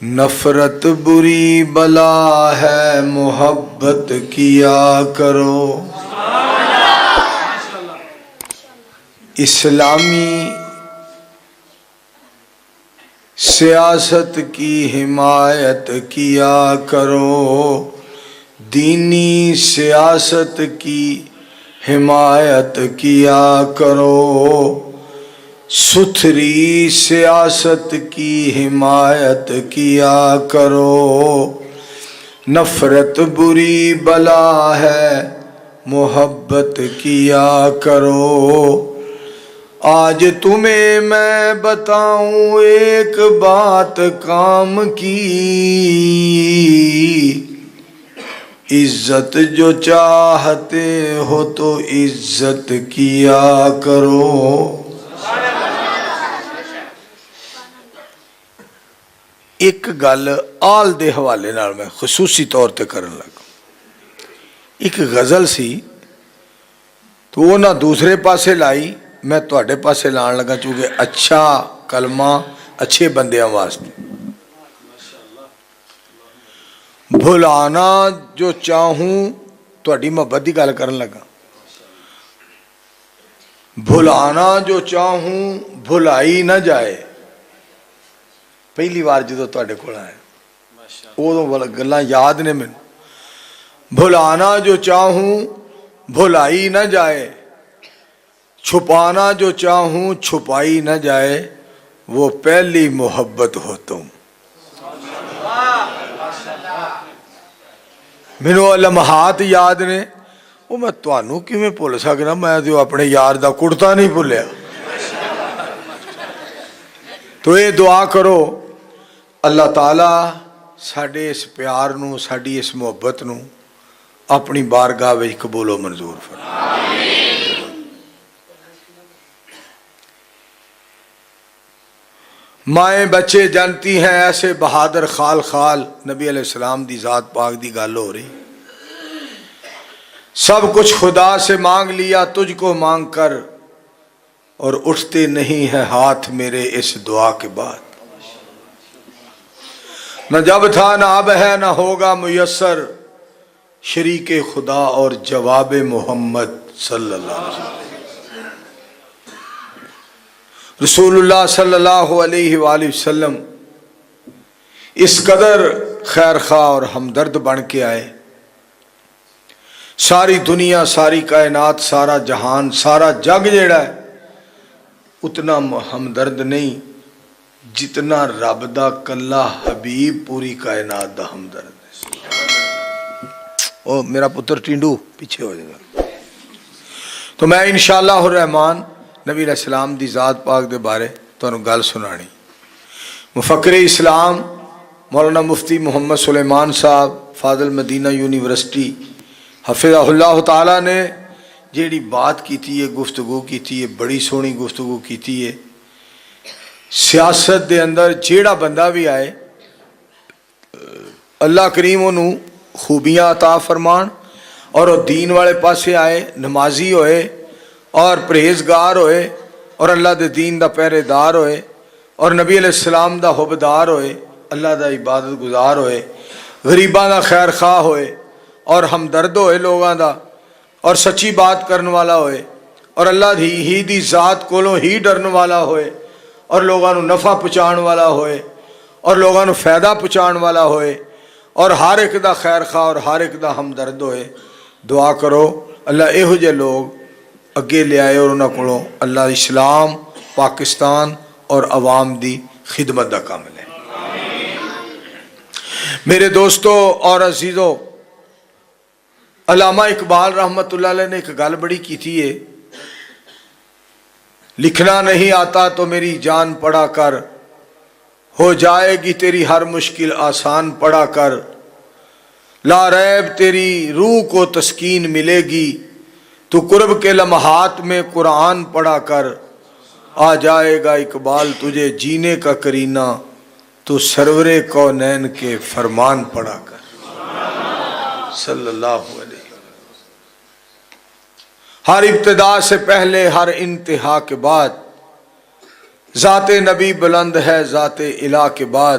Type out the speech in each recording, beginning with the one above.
نفرت بری بلا ہے محبت کیا کرو. اسلامی سیاست کی حمایت کیا کرو. دینی سیاست کی حمایت کیا کرو. ستھری سیاست کی حمایت کیا کرو. نفرت بری بلا ہے محبت کیا کرو. آج تمہیں میں بتاؤں ایک بات کام کی. عزت جو چاہتے ہو تو عزت کیا کرو. ایک گل آل دے حوالے نال میں خصوصی طور تے کرن لگا. ایک غزل سی تو وہ نہ دوسرے پاسے لائی، میں تواڈے پاسے لان لگا چونکہ اچھا کلمہ اچھے بندیاں واسطے. بھلانا جو چاہوں، تواڈی محبت دی گل کرن لگا. بھلانا جو چاہوں بھلائی نہ جائے. پہلی بار جدو تواڈے کول آیا وہ گلاں یاد نے مینوں. بھلانا جو چاہوں بھلائی نہ جائے، چھپانا جو چاہوں چھپائی نہ جائے، وہ پہلی محبت ہو تم. مینوں لمحات یاد نے. وہ میں تانوں کیویں بھول سکنا، میں تو اپنے یار دا کڑتا نہیں بھولیا. تو یہ دعا کرو اللہ تعالیٰ ساڈے اس پیار نو، ساڈی اس محبت نو اپنی بارگاہ وچ قبول و منظور فرمائے. مائیں بچے جانتی ہیں ایسے بہادر خال خال. نبی علیہ السلام دی ذات پاک دی گل ہو رہی. سب کچھ خدا سے مانگ لیا تجھ کو مانگ کر، اور اٹھتے نہیں ہیں ہاتھ میرے اس دعا کے بعد. نہ جب تھا نہ اب ہے نہ ہوگا میسر، شریک خدا اور جواب محمد صلی اللہ علیہ وسلم. رسول اللہ صلی اللہ علیہ وآلہ وسلم اس قدر خیر خواہ اور ہمدرد بن کے آئے. ساری دنیا، ساری کائنات، سارا جہان، سارا جگ جیڑا ہے اتنا ہمدرد نہیں جتنا رب دا کلا حبیب پوری کائنات دا ہمدرد ہے. او میرا پتر ٹینڈو پیچھے ہو جائے گا. تو میں انشاءاللہ الرحمن نبی علیہ السلام دی ذات پاک دے بارے تانوں گل سنانی. مفکر اسلام مولانا مفتی محمد سلیمان صاحب فاضل مدینہ یونیورسٹی حفظہ اللہ تعالیٰ نے جیڑی بات کیتی ہے، گفتگو کیتی ہے، بڑی سونی گفتگو کیتی ہے. سیاست دے اندر جیڑا بندہ بھی آئے اللہ کریم انہوں خوبیاں عطا فرمان، اور وہ دین والے پاسے آئے، نمازی ہوئے اور پرہیزگار ہوئے اور اللہ دے دین دا پہرے دار ہوئے اور نبی علیہ السلام دا حبدار ہوئے، اللہ دا عبادت گزار ہوئے، غریباں دا خیر خواہ ہوئے اور ہمدرد ہوئے لوگاں دا، اور سچی بات کرن والا ہوئے اور اللہ ہی دی ذات کولوں ہی ڈرن والا ہوئے اور لوگاں نو نفع پہنچان والا ہوئے اور لوگاں نو فائدہ پہنچان والا ہوئے اور ہر ایک دا خیر خواہ اور ہر ایک دا ہمدرد ہوئے. دعا کرو اللہ ایہو جے لوگ اگے لے آئے اور انہاں کولوں اللہ اسلام، پاکستان اور عوام دی خدمت دا کام لے. میرے دوستو اور عزیزو، علامہ اقبال رحمۃ اللہ علیہ نے ایک گل بڑی کی تھی ہے، لکھنا نہیں آتا تو میری جان پڑھا کر، ہو جائے گی تیری ہر مشکل آسان پڑھا کر، لا ریب تیری روح کو تسکین ملے گی، تو قرب کے لمحات میں قرآن پڑھا کر، آ جائے گا اقبال تجھے جینے کا کرینہ، تو سرور کونین کے فرمان پڑھا کر. صلی اللہ علیہ وسلم. ہر ابتدا سے پہلے ہر انتہا کے بعد ذات نبی بلند ہے ذات الہ کے بعد.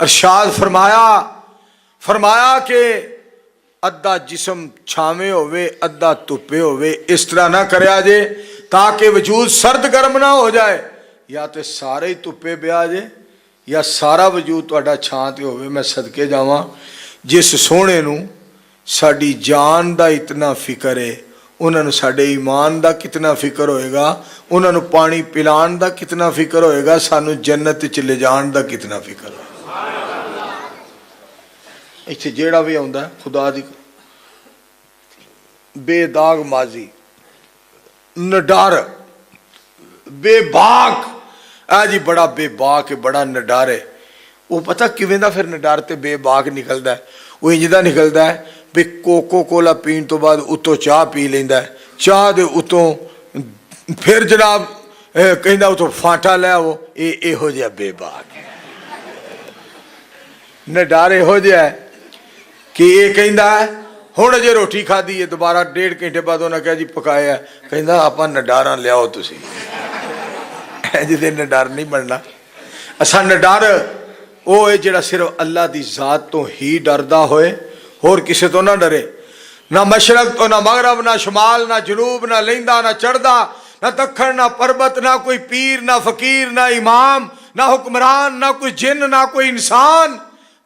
ارشاد فرمایا کہ ادھا جسم چھاویں ہوئے ادھا دھوپے ہوئے، اس طرح نہ کریا جے تاکہ وجود سرد گرم نہ ہو جائے، یا تے سارے ہی دھوپے بیا جے یا سارا وجود تہاڈا چھاں تے ہوئے۔ میں صدقے جاواں جس سونے نو ساڈی جان دا اتنا فکر ہے، انہاں نو ساڈے ایمان دا کتنا فکر ہوئے گا، انہاں نو پانی پلان دا کتنا فکر ہوئے گا، سانو جنت وچ لے جان دا کتنا فکر ہوئے گا۔ ایتھے جیڑا بھی آندا ہے خدا دی بے داغ ماضی، نڈار، بے باک، جی بڑا بے باک ہے، بڑا نڈار ہے۔ وہ پتہ کیویں دا پھر نڈار تے بے باک نکلدا ہے؟ وہ انج دا نکلدا ہے بھی کوکو کولا پین تو بعد اتوں چاہ پی لیندا ہے، چاہ دے اتوں پھر جناب کہندا اتوں فانٹا لے آو، ایہو جہا بے باک ہے۔ نڈار ایہو جہا ہے کہ یہ کہندا ہے ہن جے روٹی کھادی ہے، دوبارہ 1.5 گھنٹے بعد انہاں کہا جی پکایا ہے، کہندا آپاں نڈاراں لیاؤ تسی، جے نڈار نہیں بننا۔ اساں نڈار وہ ہے جڑا صرف اللہ دی ذات تو ہی ڈردا ہوئے، اور کسے تو نہ ڈرے، نہ مشرق تو نہ مغرب، نہ شمال نہ جنوب، نہ لیندا نہ چڑھدا، نہ دکھن نہ پربت، نہ کوئی پیر نہ فقیر نہ امام نہ حکمران، نہ کوئی جن نہ کوئی انسان،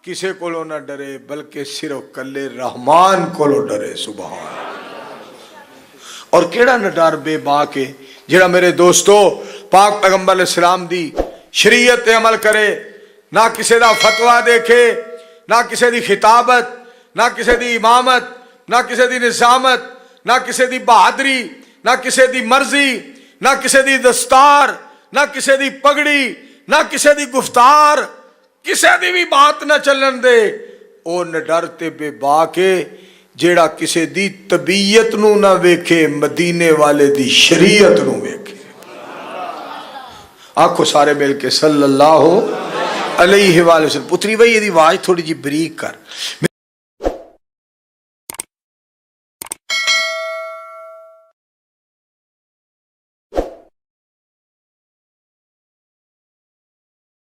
کسے کولو نہ ڈرے، بلکہ صرف کلے رحمان کولو ڈرے۔ سبحان۔ اور کیڑا نڈار بے باک ہے جڑا میرے دوستو پاک پیغمبر علیہ السلام دی شریعت تے عمل کرے، نہ کسے دا فتویٰ دیکھے، نہ کسے دی خطابت، نہ کسے دی امامت، نہ کسے دی نظامت، نہ کسے دی بہادری، نہ کسے دی مرضی، نہ کسے دی دستار، نہ کسے دی پگڑی، نہ کسے دی گفتار، کسے دی بھی بات نہ چلن دے، او نڈر تے بے باکے جیڑا کسے دی طبیعت نو نہ ویکھے، مدینے والے دی شریعت نو ویکھے۔ آنکھو سارے مل کے صلی اللہ علیہ وآلہ وسلم۔ پتری بھائی یہ دی آواز تھوڑی جی بریک کر۔